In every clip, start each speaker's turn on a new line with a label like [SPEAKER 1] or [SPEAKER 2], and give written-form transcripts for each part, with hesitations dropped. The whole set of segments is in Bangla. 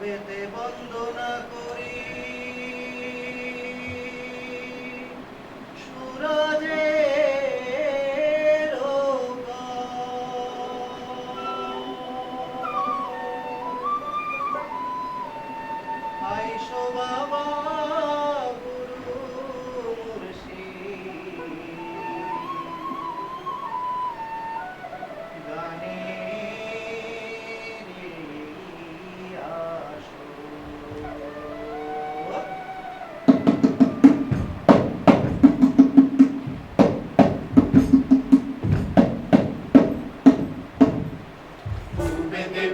[SPEAKER 1] পূবেতে বন্দনা করি সূরজের আইসো বাবা গুরু মুর্শিদ গানে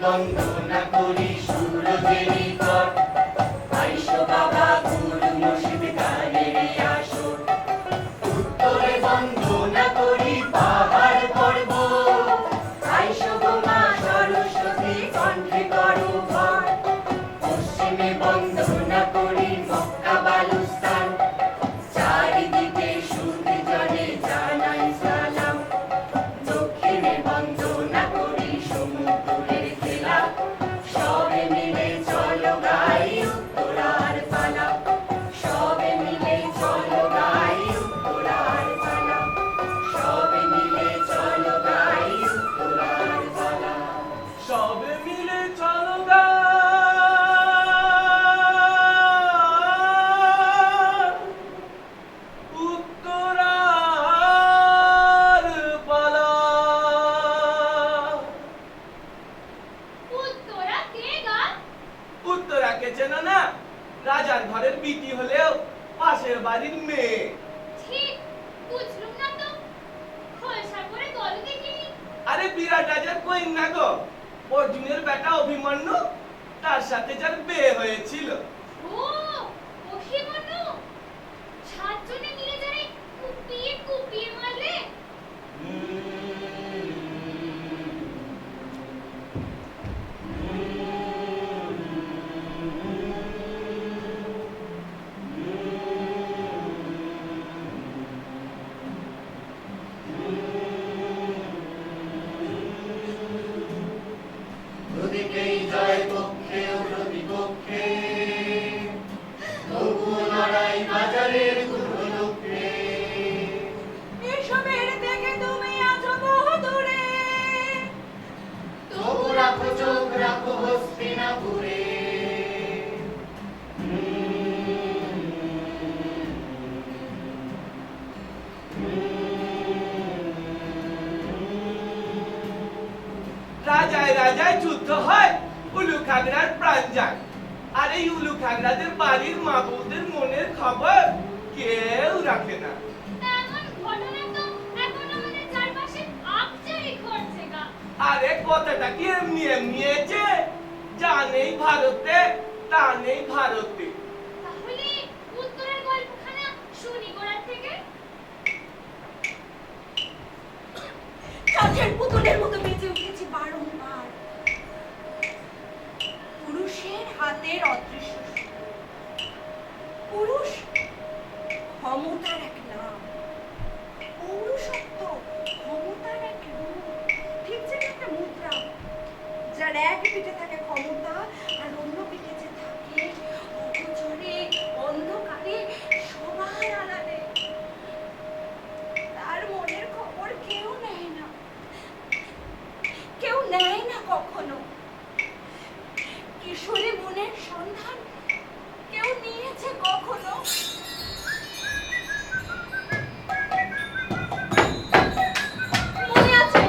[SPEAKER 2] বন্দনা করি সূরজের নিকট আইসো বাবা গুরু মুর্শিদ গানের আসর উত্তরে বন্দনা করি পাহাড় পর্বত আইসো গো মা সরস্বতী কণ্ঠে করো ভর পশ্চিমে বন্দনা করি মক্কা বালুস্তান চারিদিকে সুরভি জলে জানাই সালাম দক্ষিণে বন্দনা করি সমুদ্রের খেলা সবে মিলে চলো গাই উত্তরার পালা সবে মিলে চলো গাই উত্তরার পালা সবে মিলে চলো গাই উত্তরার পালা
[SPEAKER 3] সবে মিলে চলো গাই উত্তরার পালা।
[SPEAKER 4] উত্তরা কে গা?
[SPEAKER 3] উত্তরাকে চেনো না? রাজার ঘরের বিটি হলেও পাশের বাড়ির মেয়ে।
[SPEAKER 4] ঠিক বুঝলুম না তো। খোলসা করে বলো দেখি।
[SPEAKER 3] আরে বিরাট রাজার কন্যা গো, অর্জুনের বেটা অভিমন্যু, তার সাথে যার বিয়ে হয়েছিল।
[SPEAKER 4] ও অভিমন্যু, সাতজনে মিলে যারে কুপিয়ে কুপিয়ে মারলে।
[SPEAKER 2] দুদিকেই জয় পক্ষে ও প্রতিপক্ষে তবুও লড়াই বাজারের দুর্লক্ষে
[SPEAKER 5] এসবের দেখে তুমি আছো বহু দূরে
[SPEAKER 2] তবু রাখো চোখ রাখো হস্তিনাপুরে
[SPEAKER 3] রাজায় রাজায় যুদ্ধ হয়, উলু খাগড়ার প্রাণ যায়। আর এই উলু খাগড়াদের বাড়ির মা বউদের মনের খবর কেউ রাখে না।
[SPEAKER 4] এমন ঘটনা তো এখন আমাদের চারপাশে আকচারি ঘটছে গা।
[SPEAKER 3] আরে কথাটা কি এমনি এমনি এসে? যা নেই ভারতে তা নেই ভারতে।
[SPEAKER 4] তাহলে উত্তরের গল্পখানা শুনি গোড়ার থেকে।
[SPEAKER 5] কাঠের পুতুলের মতো বেঁচে উঠেছি বারংবার পুরুষের হাতের অদৃশ্য সুর। পুরুষ ক্ষমতার এক নাম, পৌরুষত্ব ক্ষমতার এক রূপ, ঠিক যেন একটা মুদ্রা যার এক পিঠে থাকে ক্ষমতা আর অন্য পিঠে যে থাকে অগোচরে অন্ধকারে সবার আড়ালে। তার মনের খবর কেউ নেয় না, কেউ নেয় না কখনো। কিশোরী মনের সন্ধান কেউ নিয়েছে কখনো? মনে আছে,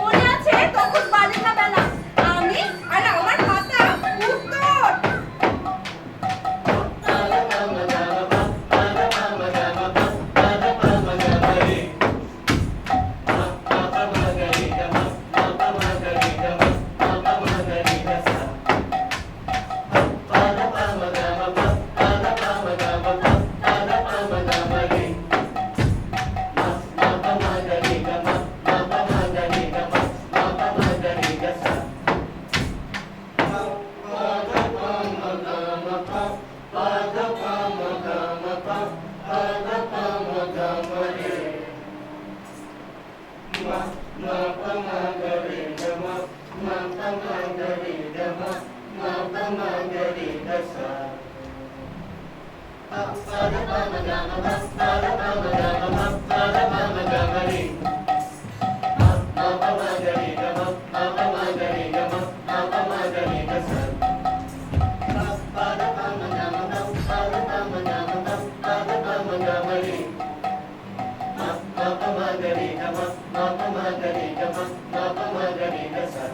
[SPEAKER 5] মনে আছে তখন বালিকা বেলা, আমি আর আমার মাতা উত্তর।
[SPEAKER 2] ma ga re ga sa. Pa pa da pa ma ga ma pa pa da pa ma ga ma pa pa da pa ma ga ma re. Ma pa ma ga re ga ma pa ma ga re ga ma pa ma ga re ga sa. Pa pa da pa ma ga ma pa pa da pa ma ga ma pa pa da pa ma ga ma re. Ma pa ma ga re ga ma pa ma ga re ga ma pa ma ga re ga sa.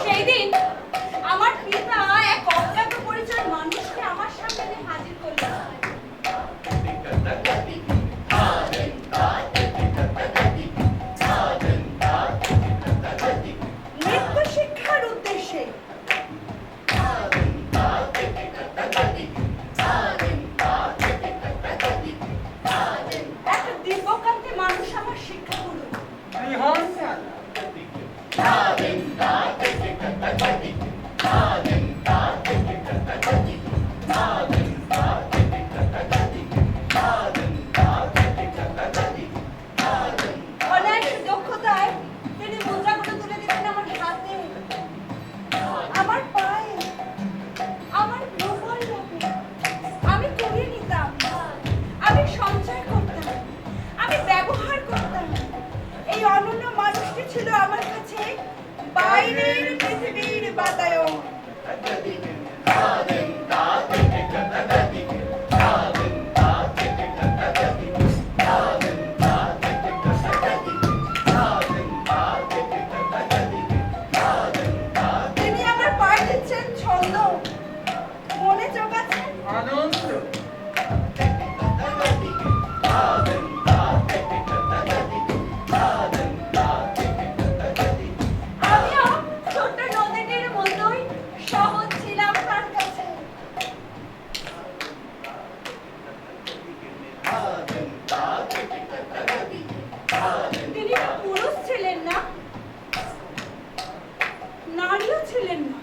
[SPEAKER 5] সেই দিন আমার পিতা এক অজ্ঞাত পরিচয় মানুষকে আমার সামনে এনে হাজির করলেন। নৃত্য শিক্ষার উদ্দেশ্যে। একটা দিব্যকান্তি মানুষ আমার শিক্ষা করল। অনায়াস দক্ষতায় তিনি মুদ্রাগুলো তুলে দিতেন আমার হাতে, আমার পায়ে, আমার ভ্রমণলোকে। আমি কুড়িয়ে নিতাম, আমি সঞ্চয় করতাম, আমি ব্যবহার করতাম। এই অনন্য মানুষটি ছিল আমার কাছে বাইরের পৃথিবীর বাতায়ন। তিনি আমার পায়ে দিচ্ছেন ছন্দ, মনে জোগাচ্ছেন
[SPEAKER 3] আনন্দ।
[SPEAKER 5] আমিও ছোট্ট নদীটির মতোই সহজ ছিলাম তার কাছে। তিনি পুরুষ ছিলেন না, নারীও ছিলেন না।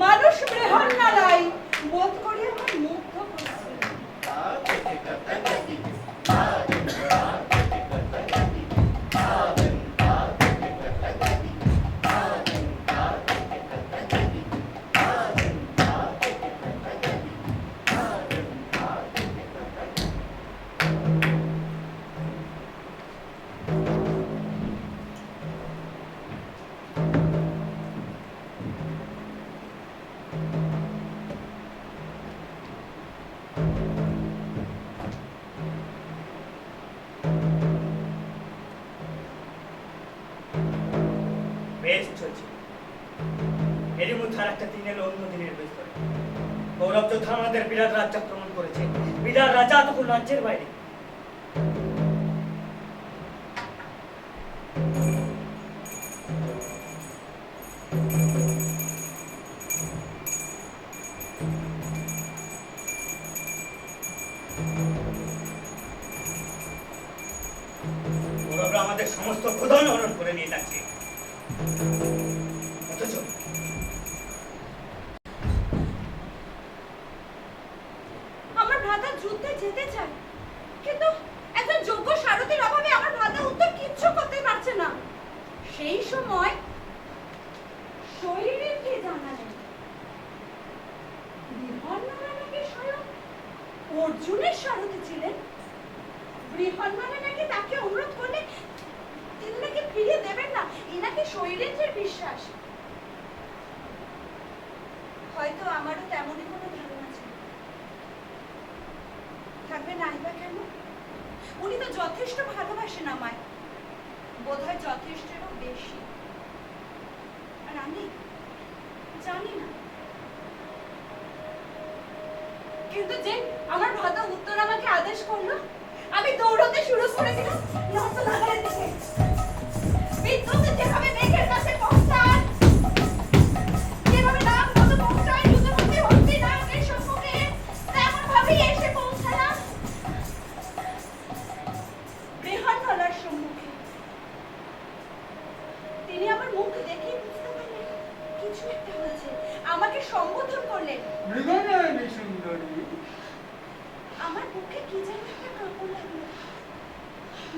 [SPEAKER 5] মানুষ বৃহন্নলাই বোধ করি আমার মুগ্ধ করেছিলেন।
[SPEAKER 6] বেশ চলছে। এরই মধ্যে আর একটা দিন এলো অন্য দিনের বেস্তরে। গৌরব যোদ্ধা আমাদের বিরাট রাজ্য আক্রমণ করেছে। বিরাট রাজা তখন রাজ্যের বাইরে। গৌরবরা আমাদের সমস্ত খোদন হরণ করে নিয়ে যাচ্ছে। অথচ
[SPEAKER 5] আমার ভ্রাতা যুদ্ধে যেতে চায়, কিন্তু একজন যোগ্য সারথীর অভাবে আমার ভ্রাতা উত্তর কিছু বিশ্বাস। হয়তো আমারও তেমনই কোনো ধারণা ছিল। থাকবে নাই বা কেন? উনি তো যথেষ্ট ভালোবাসেন আমায়, বোধহয় যথেষ্টেরও বেশি। আর আমি জানি না। কিন্তু যে আমার ভ্রাতা উত্তর আমাকে আদেশ করলো, আমি দৌড়তে শুরু করে দিলাম রত্নাগারের দিকে। বিদ্যুৎ যেভাবে মেঘের কাছে পৌঁছায়, যেভাবে নাম মতো পৌঁছায় দ্রুতগতি হস্তি নায়কের সম্মুখে, তেমন ভাবেই এসে পৌঁছালাম বৃহন্নলার সম্মুখে। তিনি আমার মুখ দেখেই বুঝতে পারলেন কিছু একটা হয়েছে। আমাকে সম্বোধন করলেন।
[SPEAKER 1] মৃগনয়নী সুন্দরী।
[SPEAKER 5] আমার বুকে কি যেন একটা কাঁপন লাগলো।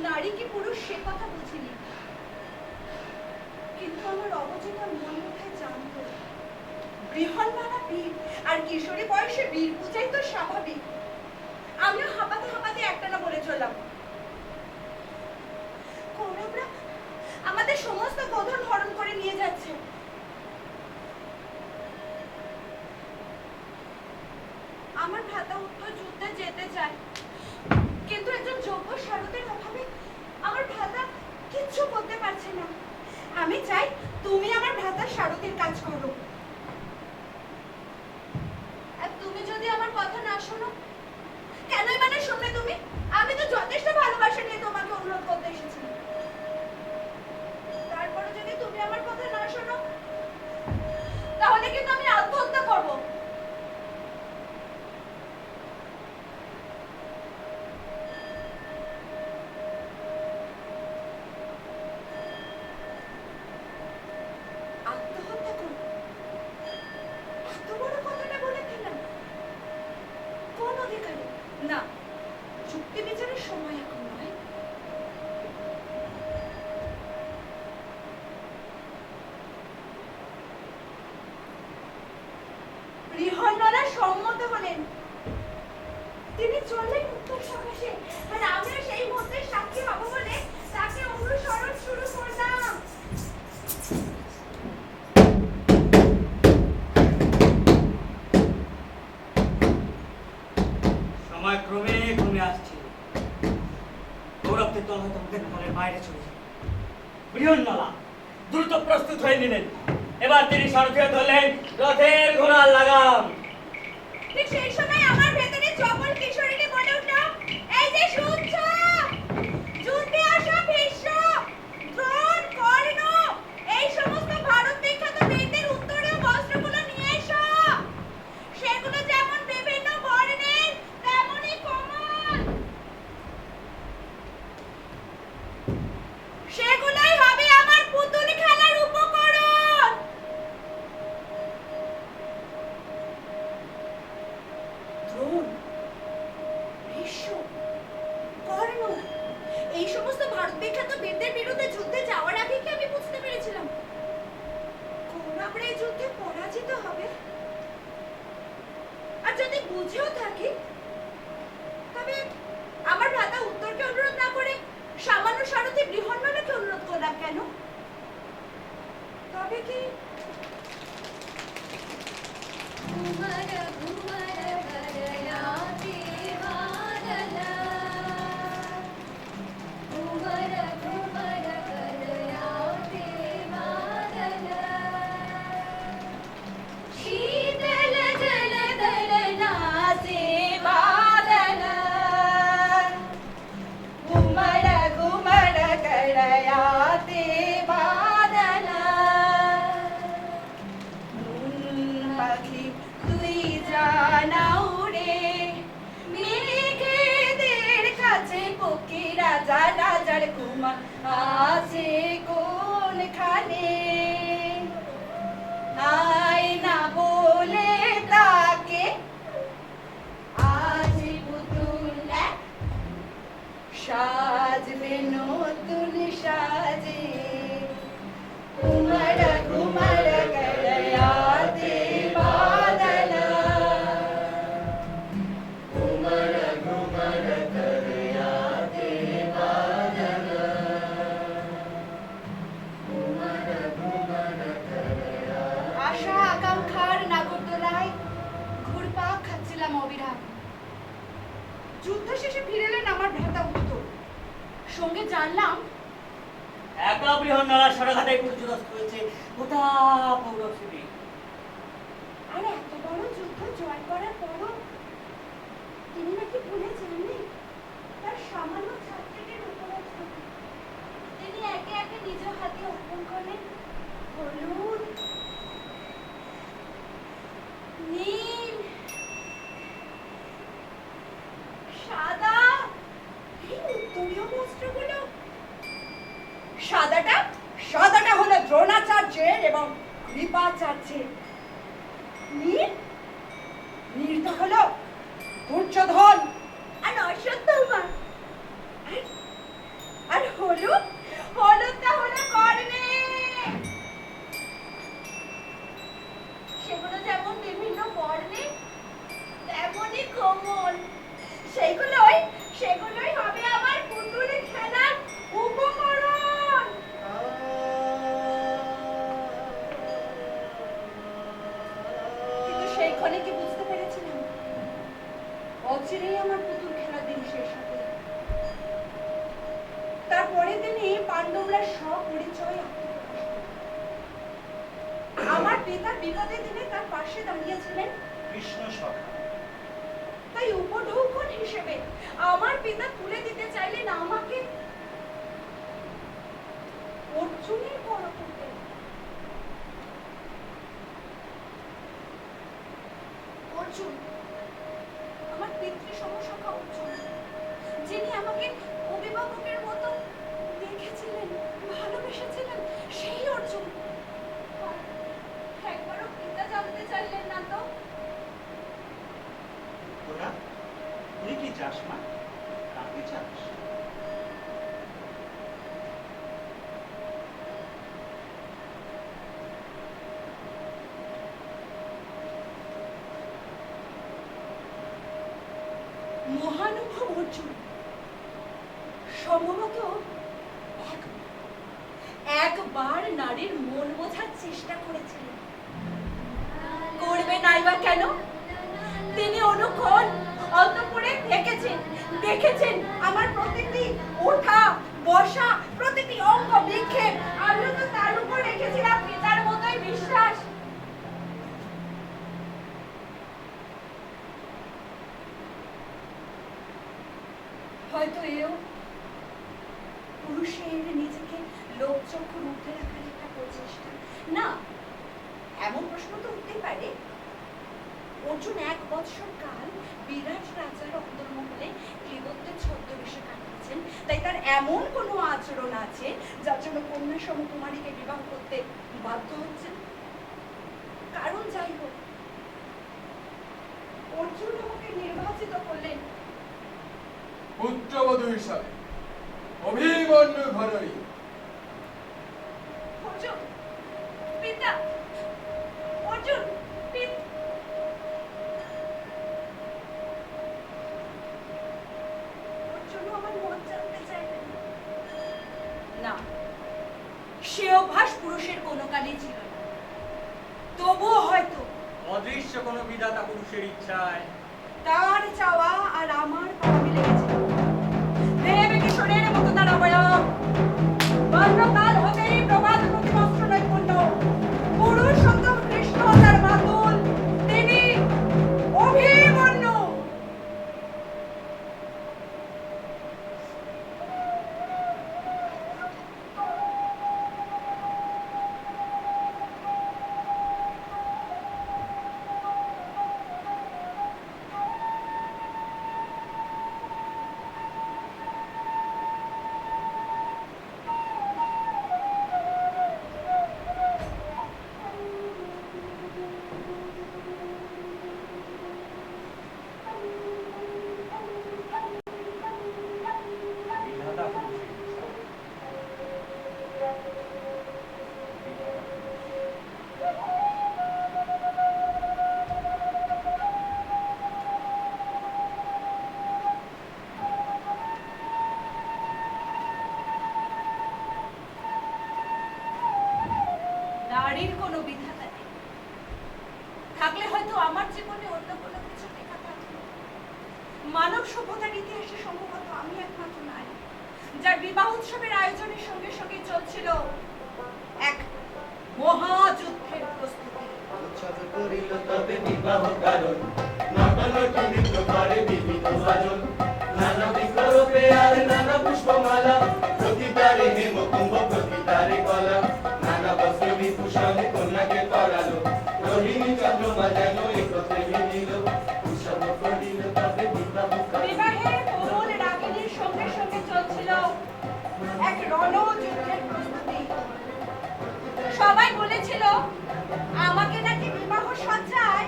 [SPEAKER 5] নারী কি পুরুষ সে কথা বুঝিনি, কিন্তু আমার অবচেতন মন বোধহয় জানত বৃহন্নলা বীর, আর কিশোরী বয়সে বীর পূজাই তো স্বাভাবিক। আমিও হাঁপাতে হাঁপাতে একটানা বলে চললাম, কৌরবরা আমাদের সমস্ত গোধন হরণ করে নিয়ে যাচ্ছে। আমার ভ্রাতা উত্তর যুদ্ধে যেতে চায়, কিন্তু একজন যোগ্য সারথীর অভাবে আমার ভ্রাতা কিচ্ছু করতে পারছে না। আমি চাই তুমি আমার ভ্রাতার সারথীর কাজ করো। আর তুমি যদি আমার কথা না শোনো, কেনই মানে শুনবে তুমি? আমি তো যথেষ্ট ভালোবাসা নিয়ে তোমাকে অনুরোধ করতে এসেছি। তারপরে যদি তুমি আমার কথা না শোনো, তাহলে কিন্তু আমি আত্মহত্যা করবো। আত্মহত্যা করবো? এত বড় কথাটা বলে ফেললাম। কোন অধিকারে? না, যুক্তি বিচারের সময় এখন নয়। বৃহন্নলা সম্মত হলেন। তিনি চললেন উত্তর সকাশে, আর আমিও সেই মুহূর্তের সাক্ষী হব বলে তাকে অনুসরণ শুরু করলাম।
[SPEAKER 6] সময় ক্রমে কমে আসছে। গৌরবদের দল হয়তো আমাদের ঘরের বাইরে চলে যাবে। বৃহন্নলা দ্রুত প্রস্তুত হয়ে নিলেন। এবার তিনি সারথি ধরলেন রথের ঘোড়ার লাগাম।
[SPEAKER 5] ঠিক সেই সময় আমার ভেতরে চপল কিশোরীটি বলে উঠল, এই যে শুনছ, যুদ্ধে আসা ভীষ্ম, দ্রোণ, কর্ণ, এই সমস্ত ভারত বিখ্যাত বীরদের উত্তরীয় বস্ত্রগুলো নিয়ে এসো। সেগুলো যেমন বিভিন্ন বর্ণের, তেমনই কোমল। সেগুলোই হবে আমার পুতুল খেলার উপকরণ। দ্রোণ, ভীষ্ম, কর্ণ, এই সমস্ত ভারত বিখ্যাত বীরদের বিরুদ্ধে যুদ্ধে যাওয়ার আগে কি আমি বুঝতে পেরেছিলাম কৌরবরা এই যুদ্ধে পরাজিত হবে? আর যদি বুঝেও থাকি, তবে আমার ভ্রাতা উত্তরকে অনুরোধ না করে সামান্য সারথি বৃহন্নলাকে অনুরোধ করলাম কেন? তবে কি
[SPEAKER 4] ঘুমর ঘুমর করলাতে বাদলা, ঘুমর ঘুমর করলাতে বাদলা, শীতল জল দলনাতে বাদলা,
[SPEAKER 5] ঘুমর ঘুমর করয়াতে বাদলা। পাখি তুই জানা উড়ে মেঘেদের কাছে, পক্ষী রাজা রাজার কুমা আছে কোনখানে? আয় না বলে তাকে আজ পুতুল এক সাজবে নতুন সাজে। ঘুমর ঘুমর করয়াতে বাদলা,
[SPEAKER 2] ঘুমর ঘুমর করয়াতে বাদলা, ঘুমর ঘুমর
[SPEAKER 5] সঙ্গে জানলাম
[SPEAKER 6] একা বৃহন্নলা সরঘাটে পর্যদস্ত হয়েছে গোটা কৌরব শিবির।
[SPEAKER 5] আর এত বড় যুদ্ধ জয় করার পরও তিনি নাকি ভুলে যাননি তার সামান্য ছাত্রীটির উপর তিনি একে একে নিজ হাতে অর্পণ করলেন হলুদ, নীল, সাদা, এই উত্তরীয় বস্ত্রগুলো। সাদাটা হলো দ্রোণাচার্যের এবং কৃপাচার্যের। নীলটা হলো দুর্যোধন আর অশ্বত্থামা। আর হলুদটা হলো কর্ণের। সেগুলো যেমন বিভিন্ন বর্ণে তেমনই কোমল। সেগুলোই হবে আমার পুতুলে খেলার উপকরণ। কিন্তু সেইখানে কি বুঝতে পেরেছিলাম অচিরেই আমার পুতুল খেলার দিন শেষ হবে। তারপরের দিনে পাণ্ডবরা সপরিচয় আত্মপ্রকাশ করল। আমার পিতা বিপদের দিনে তার পাশে দাঁড়িয়েছিলেন
[SPEAKER 6] কৃষ্ণ সখা।
[SPEAKER 5] তাই উপঢৌকন হিসেবে আমার পিতা তুলে দিতে চাইলেন আমাকে অর্জুনের পরপুত্র। অর্জুন আমার পিতৃ সমসখা অর্জুন, যিনি আমাকে অভিভাবকের মতো দেখেছিলেন, ভালোবেসেছিলেন, সেই অর্জুন। একবারও পিতা জানতে চাইলেন না তো।
[SPEAKER 6] তোরা তুই কি চাস মা? কাকে চাস?
[SPEAKER 5] মহানুভব অর্জুন সম্ভবত একবার নারীর মন বোঝার চেষ্টা করেছিলেন। করবে নাই বা কেন? তিনি অনুক্ষণ অন্তঃপুরে দেখেছেন আমার প্রতিটি ওঠা বসা, প্রতিটি অঙ্গ বিক্ষেপ। আমি তো তার উপর রেখেছিলাম পিতার মতোই বিশ্বাস। হয়তো এও পুরুষের নিজেকে লোকচক্ষুর মধ্যে রাখার একটা প্রচেষ্টা। না, এমন প্রশ্ন তো উঠতেই পারে। অর্জুন 1 বৎসর কাল বিরাট রাজার অন্তর্মহলে ক্লীবত্বের ছদ্মবেশে কাটিয়েছেন, তাই তার এমন কোনো আচরণ আছে যার জন্য কন্যা সমকুমারীকে বিবাহ করতে বাধ্য হচ্ছেন। কারণ যাই হোক, অর্জুন আমাকে নির্বাচিত করলেন
[SPEAKER 1] পুত্রবধূ হিসাবে অভিমন্যু ঘরণী।
[SPEAKER 5] অর্জুন পিতা, অর্জুন আমার মন জানতে চাইলেন না। সে অভ্যাস পুরুষের কোনো কালেই ছিল না। তবুও হয়তো
[SPEAKER 6] অদৃশ্য কোনো বিধাতা পুরুষের ইচ্ছায়
[SPEAKER 5] তার চাওয়া আর আমার পাওয়া মিলে গেছে। দেব কিশোরের মতো তার অবয়ব, বাল্যকাল হতেই প্রবাদ প্রতিবস্ত্র নৈপুণ্য, পুরুষোত্তম কৃষ্ণ তার মাতুল, তিনি অভিমন্যু।
[SPEAKER 6] বিধাতা পুরুষের ইচ্ছায়।
[SPEAKER 5] নারীর কোনো বিধাতা নেই। থাকলে হয়তো আমার জীবনে অন্য কোনো কিছু লেখা থাকতো। মানব সভ্যতার ইতিহাসে সম্ভবত আমি একমাত্র নারী যার বিবাহ উৎসবের আয়োজনের সঙ্গে সঙ্গে চলছিল এক মহাযুদ্ধের প্রস্তুতি।
[SPEAKER 2] উৎসব করিল তবে বিবাহ কারণ নটনটি নৃত্য করে বিবিধ ভজন নানা বিকল্পে আর নানা পুষ্পমালা প্রতিবারে হেমকুম্ভ প্রতিবারে কলা নানা বস্ত্র বিভূষণে কন্যাকে পরালো রোহিণী চন্দ্রমা যেন একত্রে মিলিল উৎসব করিল তবে বিবাহ কারণ
[SPEAKER 5] বিবাহের কোমল রাগিনীর সঙ্গে সঙ্গে চলছিল এক রণযুদ্ধের প্রস্তুতি। সবাই বলেছিল আমাকে নাকি বিবাহ সজ্জায়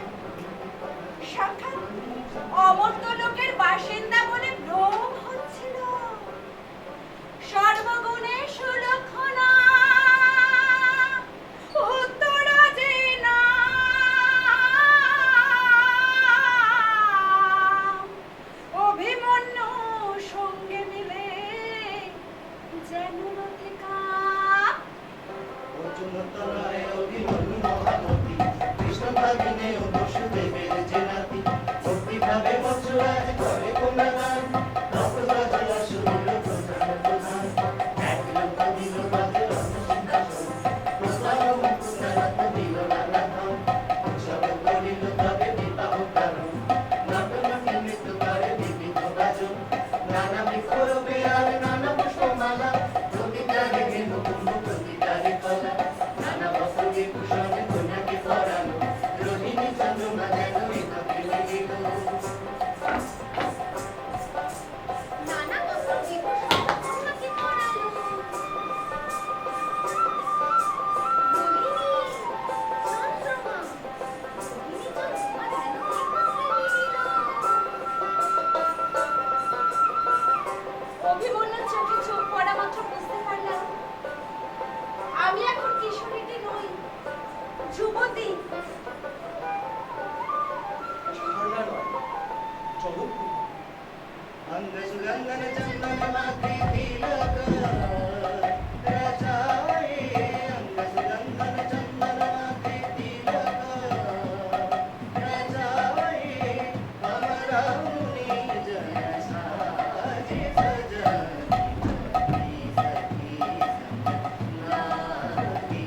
[SPEAKER 5] সাক্ষাৎ অমর্ত্য লোকের বাসিন্দা বলে ভ্রম হচ্ছিল। সর্বগুণে সুলক্ষণা উত্তরা যে নাম, অভিমন্যু সঙ্গে মিলে যেন রথিকা।
[SPEAKER 2] অর্জুন তনয় অভিমন্যু মহামতি কৃষ্ণ ভাগিনে ও বসুদেবের যে নাতি ভক্তিভাবে মৎস্যরাজ করে কন্যাদান রক্তরাজ অসুর প্রধান প্রধান এক লোক দিল রাজের অন্নসিংহাসন প্রস্তাব মুক্তারত দিল নানা ধন উৎসব করিল তবে বিবাহ কারণ নটনটি নৃত্য করে বিবিধ গাজন নানা বিকল্পে আর নানা পুষ্পমালা প্রতিবারে হেমকুম্ভ প্রতিবারে কলা নানা বস্ত্র বিভূষণে কন্যাকে পরালো রোহিণী চন্দ্রমা যেন একত্রে মিলিল
[SPEAKER 4] নানা বছর বিভূষণ কন্যাকে পরালো। রোহিণী, চন্দ্রমা, রোহিণী চন্দ্রমা যেন একত্রে মিলিল।
[SPEAKER 5] অভিমন্যুর চোখে চোখ পড়া মাত্র বুঝতে পারলাম আমি এখন কিশোরীটি নই, যুবতী।
[SPEAKER 3] ঝর্ণা নয়, জগৎ
[SPEAKER 2] अंग सुगंधन चंदन माथे तिलक रचाए अंग सुगंधन चंदन माथे तिलक रचाए हमारा मुनि जय साजे सजनी सखी लागी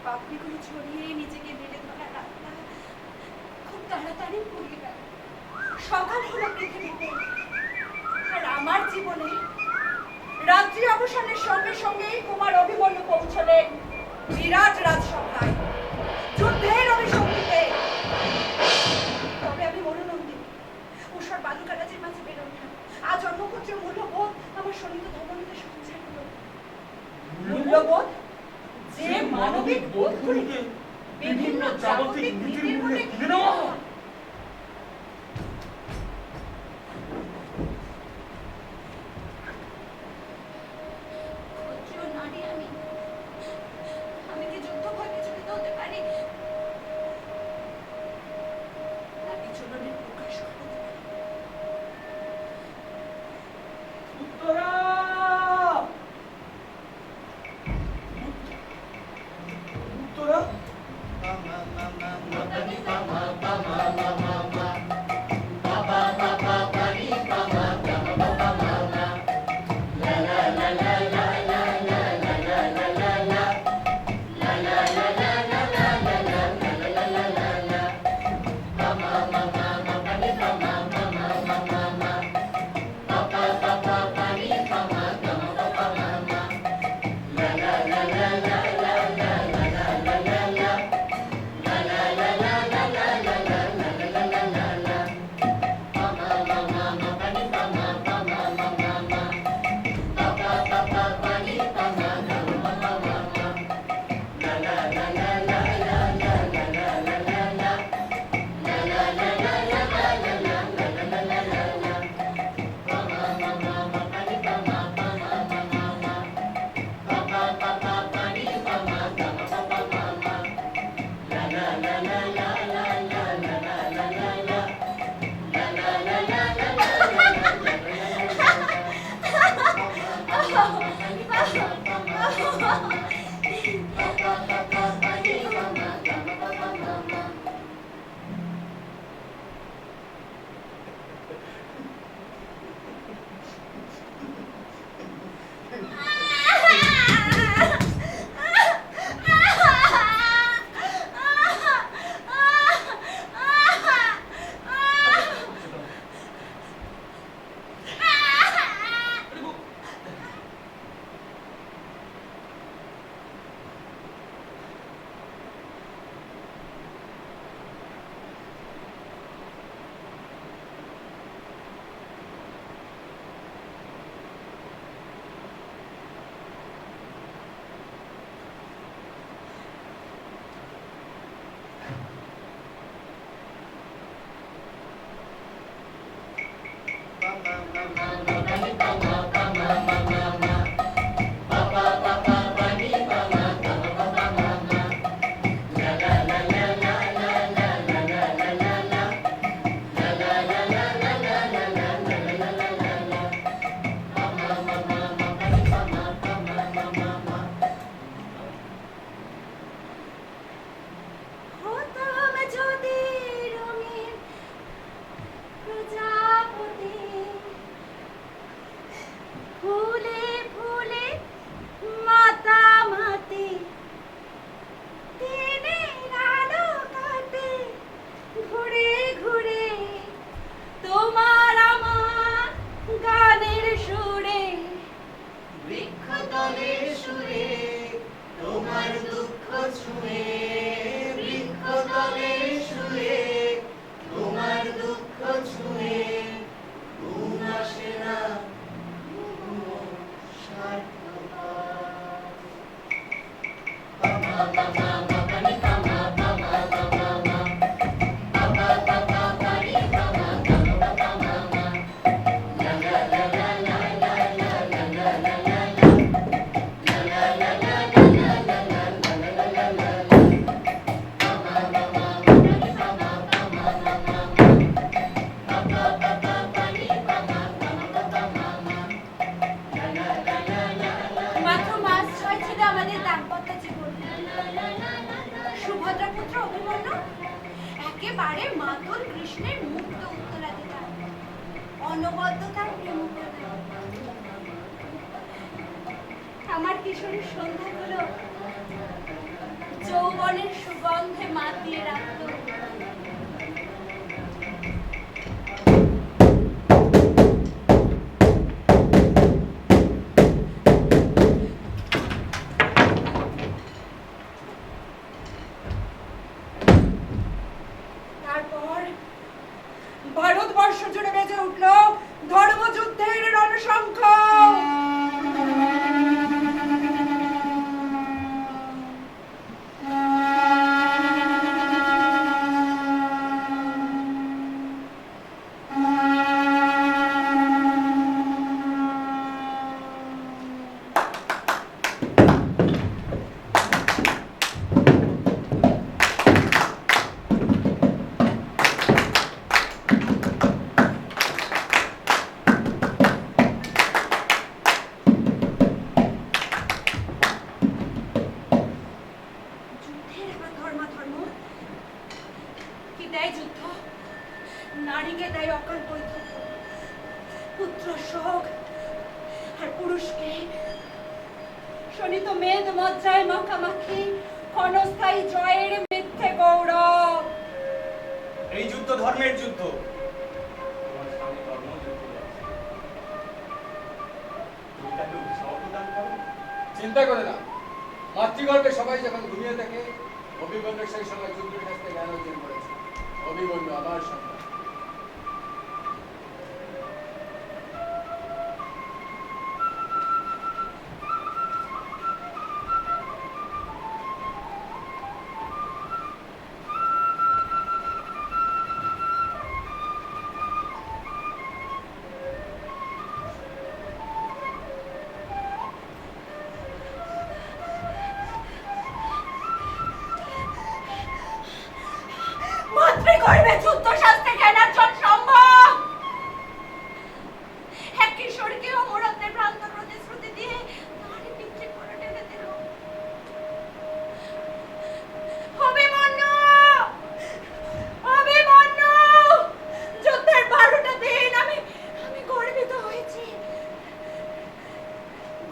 [SPEAKER 5] পাপড়িগুলো ছড়িয়ে নিজেকে বেড়ে ধরা রাস্তা খুব তাড়াতাড়ি পুড়িয়ে গেল। সকাল হলো পৃথিবীতে, আর আমার জীবনে রাত্রি অবসানের সঙ্গে সঙ্গেই কুমার অভিমন্যু পৌঁছলেন বিরাট রাজসভায় যুদ্ধের অভিসন্ধিতে। তবে আমি মনোনন্দিনী, উষার বালুকারাজের মাঝে বেড়ে ওঠা আজ অন্নক্ষত্রের মূল্যবোধ আমার শোণিত ধর্মনীতে সঞ্চার হলো। মূল্যবোধ যে মানবিক বোধগুলিকে বিভিন্ন জাগতিক নীতির মূলে কিনে নেওয়া হয়। ক্ষত্রিয় নারী আমি কি যুদ্ধ ভয় বিচলিত হতে পারি? না বিচলনের প্রকাশ ঘটাতে পারি?
[SPEAKER 3] উত্তরা উত্তরা
[SPEAKER 5] সুভদ্রাপুত্র অভিমন্যু একেবারে মাতল কৃষ্ণের মুক্ত উত্তরাধিকার, অনবদ্য তার প্রেম। আমার কিশোরীর সন্ধ্যাগুলো যৌবনের সুগন্ধে মাতিয়ে রাখলো। তারপর ভারতবর্ষ জুড়ে বেজে উঠল ধর্মযুদ্ধের রণশঙ্খ। যুদ্ধের আবার ধর্মাধর্ম কি দেয় যুদ্ধ? নারীকে দেয় অকাল বৈধব্য, পুত্র শোক, আর পুরুষকে শোনিত মেদ মজ্জায় মাখামাখি ক্ষণস্থায়ী জয়ের মিথ্যে গৌরব।
[SPEAKER 6] এই যুদ্ধ ধর্মের যুদ্ধ।
[SPEAKER 2] তোমার স্বামী ধর্মযুদ্ধে যাচ্ছে, তুমি তাকে উৎসাহ প্রদান করো।
[SPEAKER 1] চিন্তা করে না, মাতৃগর্ভে সবাই যখন ঘুমিয়ে থাকে, অভিমন্যু সেই সময় যুদ্ধের কাছ থেকে জ্ঞান অর্জন করেছে। অভিমন্যু আমার সন্তান।
[SPEAKER 5] মাতৃগর্ভে যুদ্ধ শাস্ত্রে জ্ঞানার্জন সম্ভব। এক কিশোরকে অমরত্বের ভ্রান্ত প্রতিশ্রুতি দিয়ে নারী পিতৃ করে টেনে দিল। অভিমন্যু, অভিমন্যু, যুদ্ধের 12টা দিন আমি গর্বিত হয়েছি,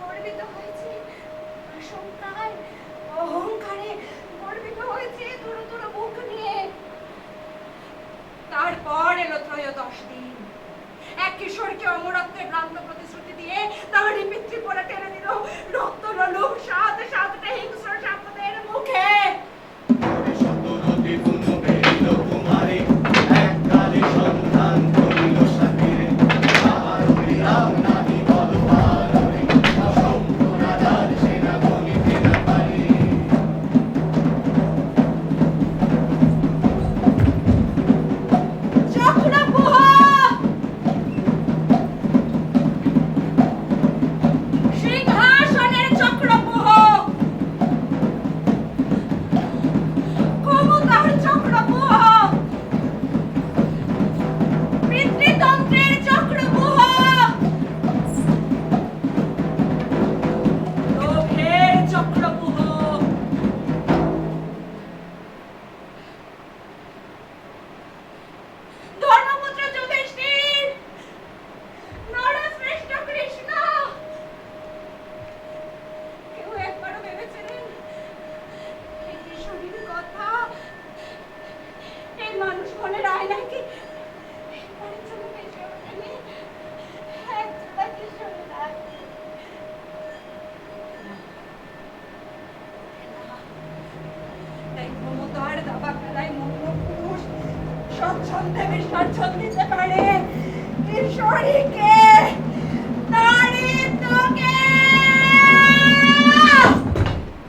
[SPEAKER 5] গর্বিত হয়েছি আশঙ্কায়, অহংকারে গর্বিত হয়েছি, দূর দূর মুখ নিয়ে। তারপর এলো 13 দিন, এক কিশোরকে অমরত্বের ভ্রান্ত প্রতিশ্রুতি দিয়ে তারই পিতৃপরা টেনে দিল রক্ত লোলুপ 7টা হিংস্র সাপদের মুখে।
[SPEAKER 2] শতরথী পুণ্য পেরিল কুমারী, এককালে সন্ধান করিল সাথীরে। আর বিরাম নাহি বলবারে, অসংখ্য রাজার সেনা গণিতে না পারে।
[SPEAKER 5] চক্রপুহ, সিংহাসনের চক্রপুহ, ক্ষমতার চক্রপুহ, পিতৃতন্ত্রের চক্রপুহ, লোভের চক্রপুহ। ধর্মপুত্র যুধিষ্ঠির, নরশ্রেষ্ঠ কৃষ্ণ, কেউ একবারও ভেবেছিলেন এই কিশোরীর কথা, এই মানুষ মনের আয়নায় কি একবারের জন্য ভেসে ওঠেনি? একজোড়া কিশোরী রাখি। তাই ক্ষমতার দাবা খেলায় মগ্ন পুরুষ স্বচ্ছন্দে বিসর্জন দিতে পারে কিশোরীকে, নারীত্বকে।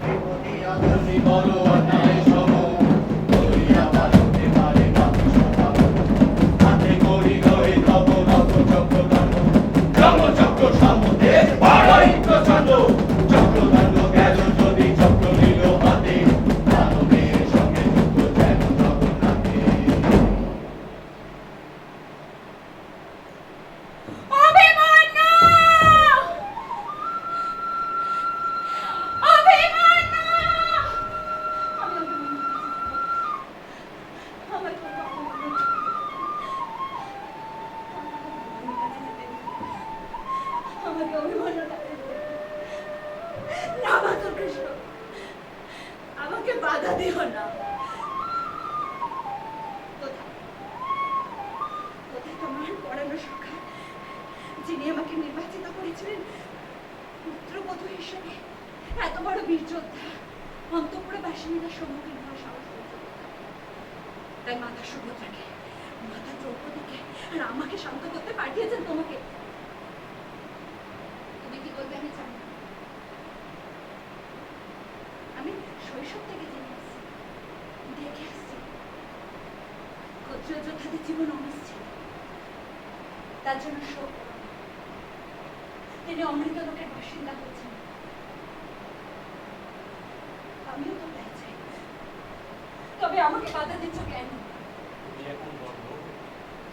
[SPEAKER 2] বিপদী আধুনি বল অন্যায় সম, করিয়া ভারতে পারে বাকি স্বভাব। হাতে করি রয়ে তব রথ চক্রদণ্ড, চক্র সামতে বাড়াই প্রচণ্ড। চক্রদণ্ড গেল যদি চক্র নিল হাতে, দানবের সঙ্গে যুদ্ধ যেন জগন্নাথে।
[SPEAKER 5] চেয়েছিলেন পুত্রবধূ হিসেবে এত বড় বীর যোদ্ধা অন্তঃপুরে বাসিনীদের সম্মুখীন হওয়ার সাহস হয়েছিল। তাই মাতা সুভদ্রাকে, মাতা দ্রৌপদীকে আর আমাকে শান্ত করতে পাঠিয়েছেন তোমাকে। তুমি কি বলবে আমি জানি না। আমি শৈশব থেকে জেনে আসছি, দেখে আসছি ক্ষত্রিয় যোদ্ধাদের জীবন অনিশ্চিত। তার জন্য শোক তিনি অমৃত লোকের বাসিন্দা হচ্ছেন। আমিও তো তাই চাই। তবে আমাকে বাধা দিচ্ছ কেন?
[SPEAKER 6] এখন গর্ব,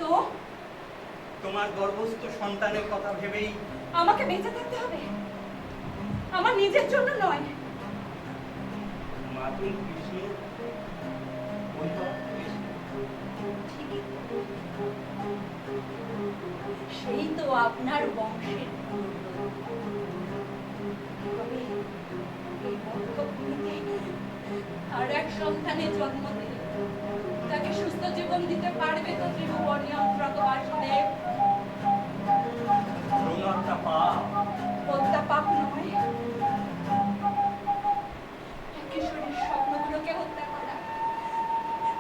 [SPEAKER 5] তো
[SPEAKER 6] তোমার গর্ভস্থ সন্তানের কথা ভেবেই
[SPEAKER 5] আমাকে বেঁচে থাকতে হবে, আমার নিজের জন্য নয়।
[SPEAKER 6] মাতুল কৃষ্ণ
[SPEAKER 5] ঠিকই তো। সেই তো আপনার বংশের তবে এই বক্ষভূমিতে আর এক সন্তানের জন্ম দিলে তাকে সুস্থ জীবন দিতে পারবে তো ত্রিভুবনিয়ন্ত্রক বাসুদেব?
[SPEAKER 6] ভ্রূণহত্যা পাপ।
[SPEAKER 5] হত্যা পাপ নয়, এক কিশোরীর স্বপ্নগুলোকে হত্যা করা,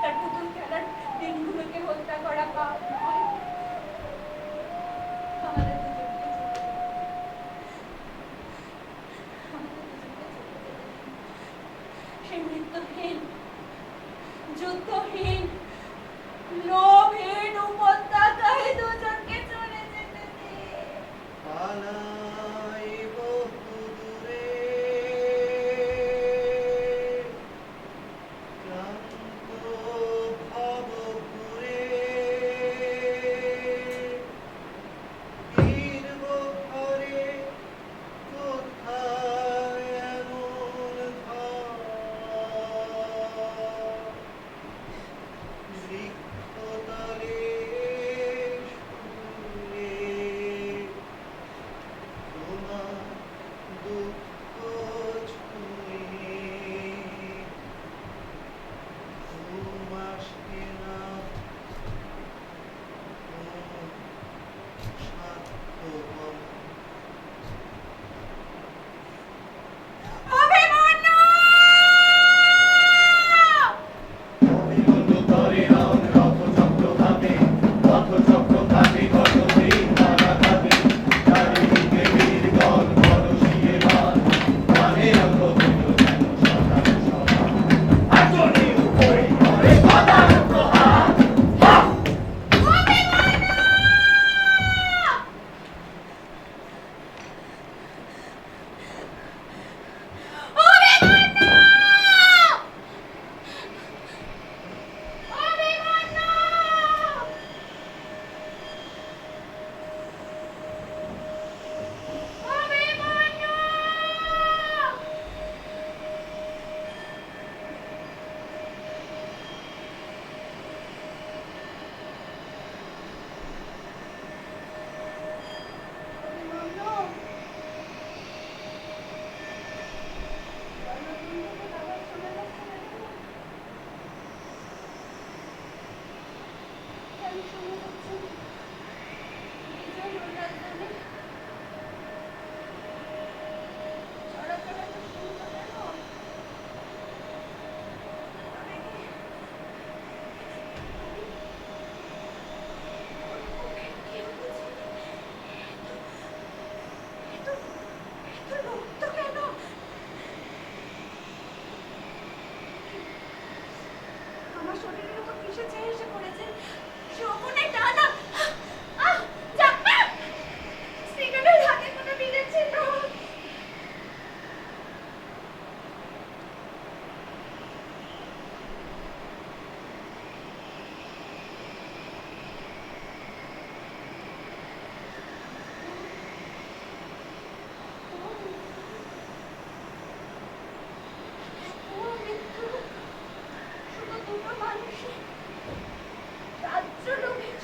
[SPEAKER 5] তার পুতুল খেলার দিনগুলোকে হত্যা করা পাপ নয়। আমাদের দুজনকে যেতে দিন। আমাদের দুজনকে যেতে দিন। সেই মৃত্যুহীন, যুদ্ধহীন, লোভহীন উপত্যকায় দুজনকে চলে যেতে দিন।
[SPEAKER 2] পালাই বহু দূরে, ক্লান্ত ভবঘুরে, ফিরব ঘরে কোথায় এমন ঘর, বৃক্ষতলে শুয়ে তোমার দুঃখ ছুঁয়ে ঘুম আসে না স্বার্থপর।
[SPEAKER 5] অভিমন্যু!
[SPEAKER 2] অভিমন্যু তরে রণ রথচক্র ঘাতে, রথচক্র ঘাতে কত বীর মারা ঘাতে, চারিদিকে বীরগণ বরষিয়ে বাণ, বাণে রঙ্গ হইল যেন সদান সভা। আচরণে উপরে করে বাধার প্রহার।
[SPEAKER 5] আমার শরীরের উপর কিসে চেয়ে এসে পড়েছে? শকুনে টানা। আহ! জাম্পা! সিগারেটের হাতে কোনো বিলেছে না। মৃত্যু শুধু দুটো মানুষের রাজ্য লোভের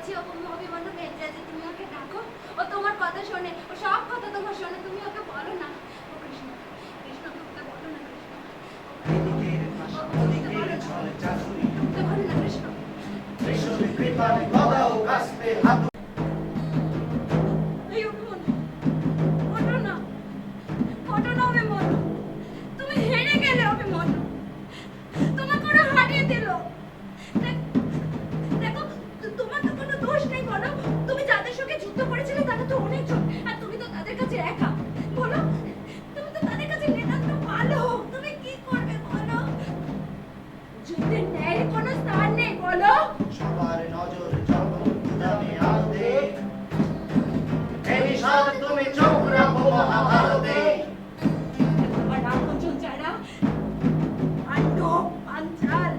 [SPEAKER 5] বলছি অভিমন্যু বেঁচে আছে, তুমি ওকে ডাকো, ও তোমার কথা শোনে, ও সব কথা তোমার শোনে, তুমি ওকে বলো না। ও কৃষ্ণ, কৃষ্ণ ওকে বলো না কৃষ্ণ,
[SPEAKER 2] এদিকের ভাষা ওদিকের ছলে চাতুরি
[SPEAKER 5] ওকে বলো না কৃষ্ণ।
[SPEAKER 2] ত্রিশূল কৃপায় গদা ও কাস্তে হাত
[SPEAKER 5] এই অভিমন্যু, ওঠো না, ওঠো না অভিমন্যু, তুমি হেরে গেলে অভিমন্যু, তোমাকে ওরা হারিয়ে দিল। দেখো, তোমার তো কোনো দোষ নেই, বলো তুমি যাদের সঙ্গে যুদ্ধ করেছিলে তারা তো অনেকজন, আর তুমি তো তাদের কাছে একা। বলো, তুমি তো তাদের কাছে নিতান্ত ভালো, তুমি কি করবে বলো? যুদ্ধের ন্যায় কোনো স্থান নেই, বলো।
[SPEAKER 2] সবার নজর যখন গুদামে আনতে এই নিশাদ তুমি চোখ রাখো মহাভারতে
[SPEAKER 5] তোমার আপনজন যারা পাণ্ডব পাঞ্চাল,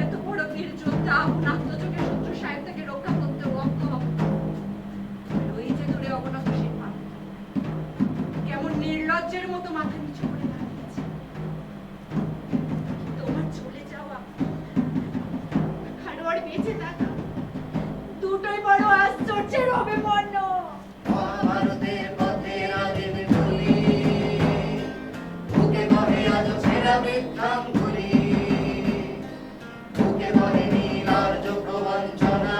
[SPEAKER 5] এত বড় বীর যোদ্ধা আপন আত্মযোগে শত্রু সাহেব থেকে রক্ষা করতে অক্ষম। আর ওই যে দূরে অবনত সীমা কেমন নির্লজ্জের মতো মাথা নিচু করে দাঁড়িয়েছে। তোমার চলে যাওয়া আর ওর বেঁচে থাকা দুটোই বড় আশ্চর্যের অভিমন্যু।
[SPEAKER 2] মহাভারতের পথের আদিম ধুলি বুকে বহে আজ ছেঁড়া বৃদ্ধাঙ্গুলি বুকে বহে নীলার্য প্রবঞ্চনা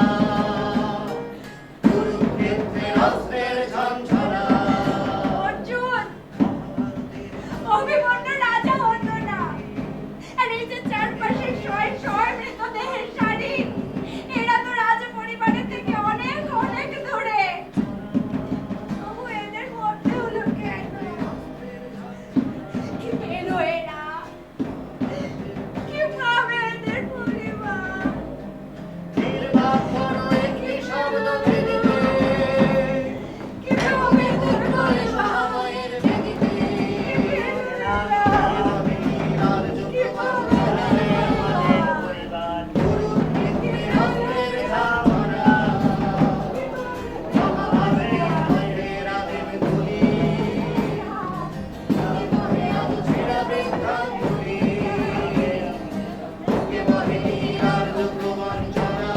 [SPEAKER 2] কুরুক্ষেত্রের অস্ত্রের ঝঞ্ঝনা
[SPEAKER 5] অর্জুন, অভিমন্যু রাজা হতো না, আর এই যে চারপাশে শয়ে শয়ে মৃতদেহের সারি, এরা তো রাজ পরিবারের থেকে অনেক অনেক দূরে। তবু এদের মরতে হলো কেন? কি পেলো এরা? কি পাবে এদের পরিবার?
[SPEAKER 2] নির্বাক করো একটি শব্দ ভেদিতে
[SPEAKER 5] কি পাবে এদের পরিবার?
[SPEAKER 2] মহামায়ের ভেদিতে
[SPEAKER 5] কি পেলো এরা?
[SPEAKER 2] নীলার্য
[SPEAKER 5] কি পাবে
[SPEAKER 2] প্রবঞ্চনা
[SPEAKER 5] এদের পরিবার?
[SPEAKER 2] কুরুক্ষেত্রের অস্ত্রের ঝঞ্ঝনা মহাভারতের পথের আদিম ধুলি বুকে বহে আজ ছেঁড়া বৃদ্ধাঙ্গুলি বুকে বহে নীলার্য প্রবঞ্চনা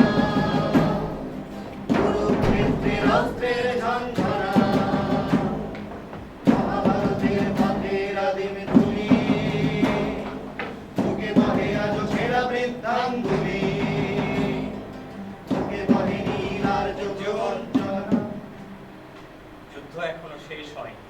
[SPEAKER 2] কুরুক্ষেত্রের অস্ত্রের ঝঞ্ঝনা মহাভারতের পথের আদিম ধুলি বুকে বহে আজ ছেঁড়া বৃদ্ধাঙ্গুলি বুকে বহে নীলার্য প্রবঞ্চনা।
[SPEAKER 6] যুদ্ধ এখনো শেষ হয়নি।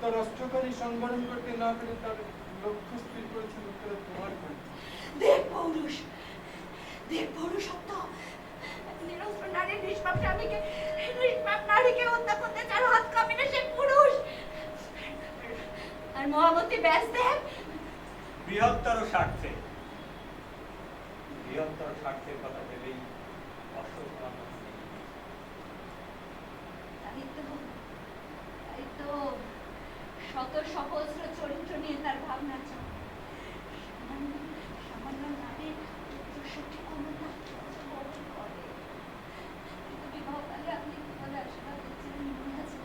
[SPEAKER 1] তার অস্ত্রধারী সংবরণ করতে না পেরে তার লক্ষ্য স্থির করেছিল উত্তরে তোমার ঘরে।
[SPEAKER 5] দেব পৌরুষ সত্য আমাকে ব্যাস দেন?
[SPEAKER 6] বৃহত্তর স্বার্থে, বৃহত্তর স্বার্থের কথা ভেবেই অশ্বত্থামা।
[SPEAKER 5] তাই তো শত সহস্র চরিত্র নিয়ে তার ভাবনা চলে। সামান্য নারীর উৎকর্ষটি ক্ষমতা বহন করে। কিন্তু বিবাহকালে আপনি কি বলে আশীর্বাদ দিচ্ছিলেন মনে আছে?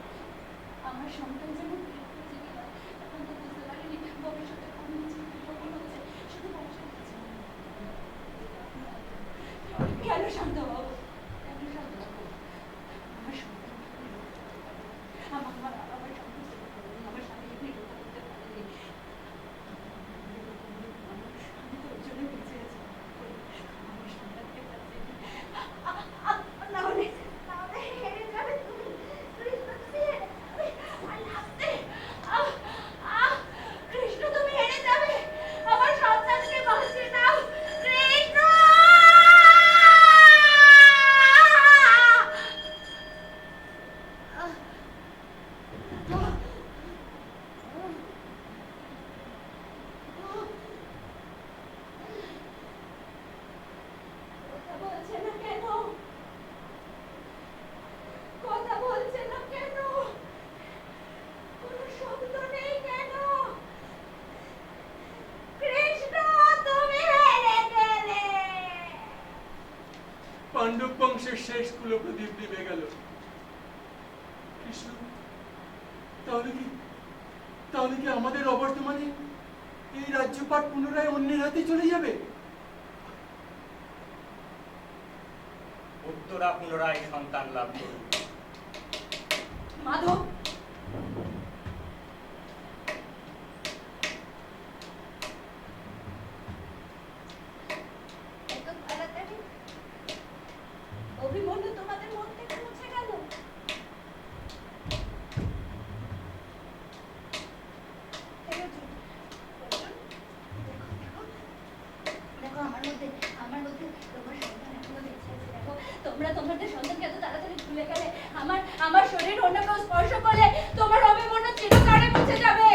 [SPEAKER 5] আমার সন্তান যেন দীর্ঘজীবী হয়। এখন তো বুঝতে পারিনি ভবিষ্যতে কোন জীবন হচ্ছে, শুধু বংশের কিছু কেন শান্তবাবু, কেন শান্তবাবু? আমার সন্তান আমার আমার স্বামী এমনি রক্ষা করতে পারেনি। আমি তো ওর জন্য বেঁচে আছি। আমার সন্তানকে বাঁচিয়ে না হলে হেরে যাবে তুমি। কৃষ্ণ, তুমি হেরে যাবে। আমার সন্তানকে বাঁচিয়ে দাও কৃষ্ণ। কথা বলছে না কেন? কথা বলছে না কেন? কোনো শব্দ নেই কেন? কৃষ্ণ, তুমি হেরে গেলে।
[SPEAKER 1] পাণ্ডব বংশের শেষ কুলপ্রদীপ নিভে গেল। কৃষ্ণ, তাহলে কি আমাদের অবর্তমানে এই রাজ্যপাট পুনরায় অন্যের হাতে চলে যাবে?
[SPEAKER 6] উত্তরা পুনরায় সন্তান লাভ করুন।
[SPEAKER 5] মাধব, এত তাড়াতাড়ি অভিমন্যু তোমাদের মন থেকে মুছে গেল? দেখো আমার মধ্যে তোমার সন্তান এখনো বেঁচে আছে। দেখো তোমরা তোমাদের সন্তানকে এত তাড়াতাড়ি ভুলে গেলে। আমার শরীর অন্য কেউ স্পর্শ করলে তোমার অভিমন্যু চিরকালে মুছে যাবে।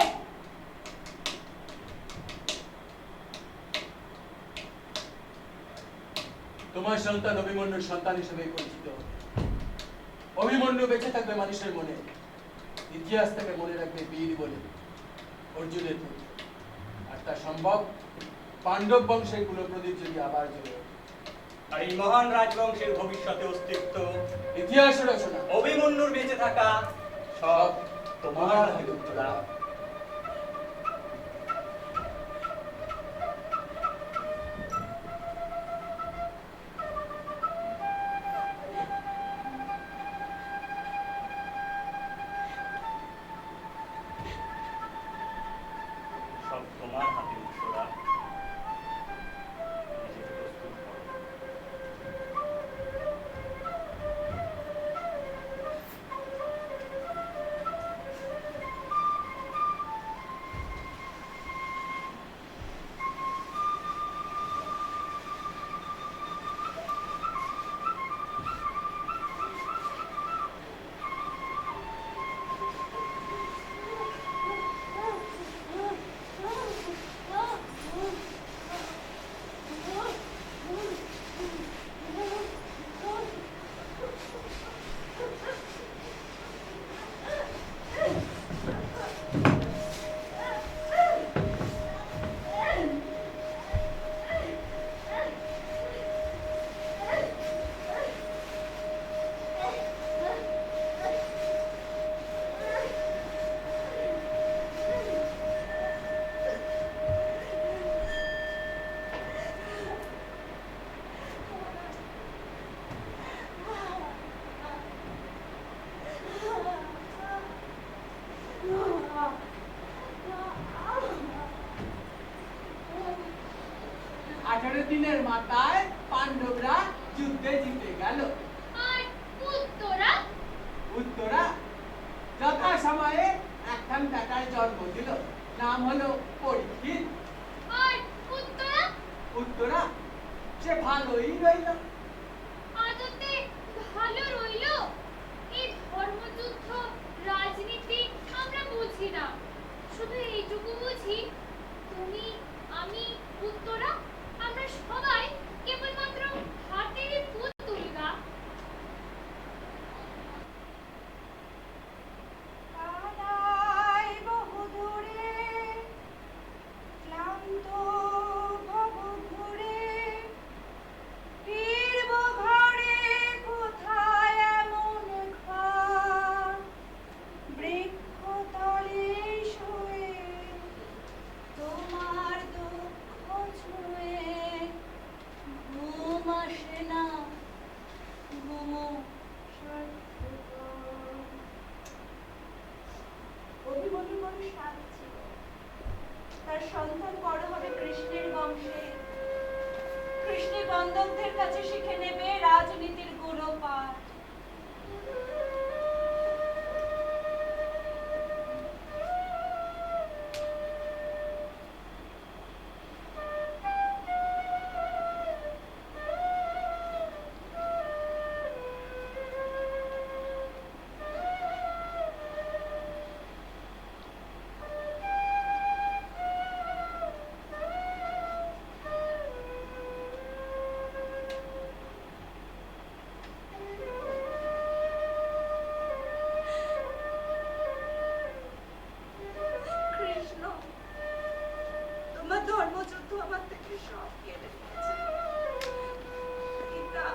[SPEAKER 1] তোমার সন্তান অভিমন্যুর সন্তান হিসেবে পরিচিত। অভিমন্যু বেঁচে থাকবে মানুষের মনে। ইতিহাস থেকে মনে রাখবে বীর বলে, অর্জুনের পুত্র। আর তা সম্ভব পাণ্ডব বংশের কুলপ্রদীপ যদি আবার জ্বলে ওঠে।
[SPEAKER 6] আর এই মহান রাজবংশের ভবিষ্যতে অস্তিত্ব,
[SPEAKER 1] ইতিহাস রচনা,
[SPEAKER 6] অভিমন্যুর বেঁচে থাকা সব তোমার হাতে উত্তরা। সব তোমার হাতে উত্তরা। নিজেকে প্রস্তুত করো।
[SPEAKER 7] দিনের মাথায় পাণ্ডবরা যুদ্ধে জিতে গেল।
[SPEAKER 4] আর উত্তরা
[SPEAKER 7] উত্তরা যথা সময়ে একখান বেটার জন্ম দিল, নাম হলো পরীক্ষিত।
[SPEAKER 4] আর উত্তরা
[SPEAKER 7] উত্তরা সে ভালোই রইল।
[SPEAKER 4] আদতে ভালো রইল। এই ধর্মযুদ্ধ রাজনীতি আমরা বুঝি না, শুধু এইটুকু বুঝি, তুমি, আমি, উত্তরা, আমরা সবাই কেবলমাত্র হাতেরই পুতুল গা।
[SPEAKER 5] কানাই বহুদূরে, ক্লান্ত ভব ঘুরে, ফিরব ঘরে কোথায় এমন ঘর, বৃক্ষতলে শুয়ে তোমার দুঃখ ছুঁয়ে ঘুম আসে না, ঘুমো স্বার্থপর। অভিমন্যু বড় সাধ ছিল, তার সন্তান বড় হবে কৃষ্ণের বংশে, কৃষ্ণের বন্ধকদের কাছে শিখে নেবে রাজনীতির গুণপাঠ। কৃষ্ণ, তোমার ধর্মযুদ্ধ আমার থেকে সব কেড়ে নিয়েছে। পিতা,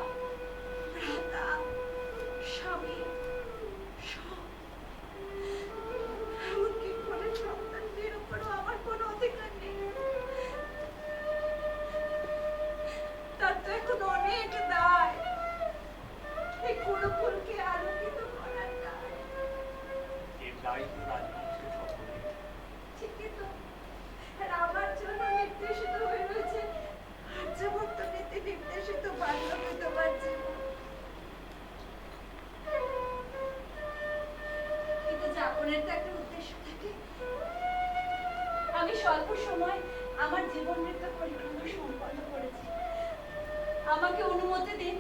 [SPEAKER 5] ভ্রাতা, স্বামী, সব। এমনকি কোলের সন্তানদের উপরও আমার কোনো অধিকার নেই। তার তো এখন অনেক দায়, এই কুরুকুলকে আলোকিত করার দায়।
[SPEAKER 6] এর দায়িত্ব রাজবংশের সকলে।
[SPEAKER 5] ঠিকই তো, আর আমার জন্য নির্দেশিত হয়ে রয়েছে আর্যভক্ত নীতি নির্দেশিত বাল্য বিধবার জীবন। কিন্তু যাপনের তো একটা উদ্দেশ্য থাকে। আমি স্বল্প সময় আমার জীবন নৃত্য পরিক্রমা সম্পন্ন করেছি। আমাকে অনুমতি দিন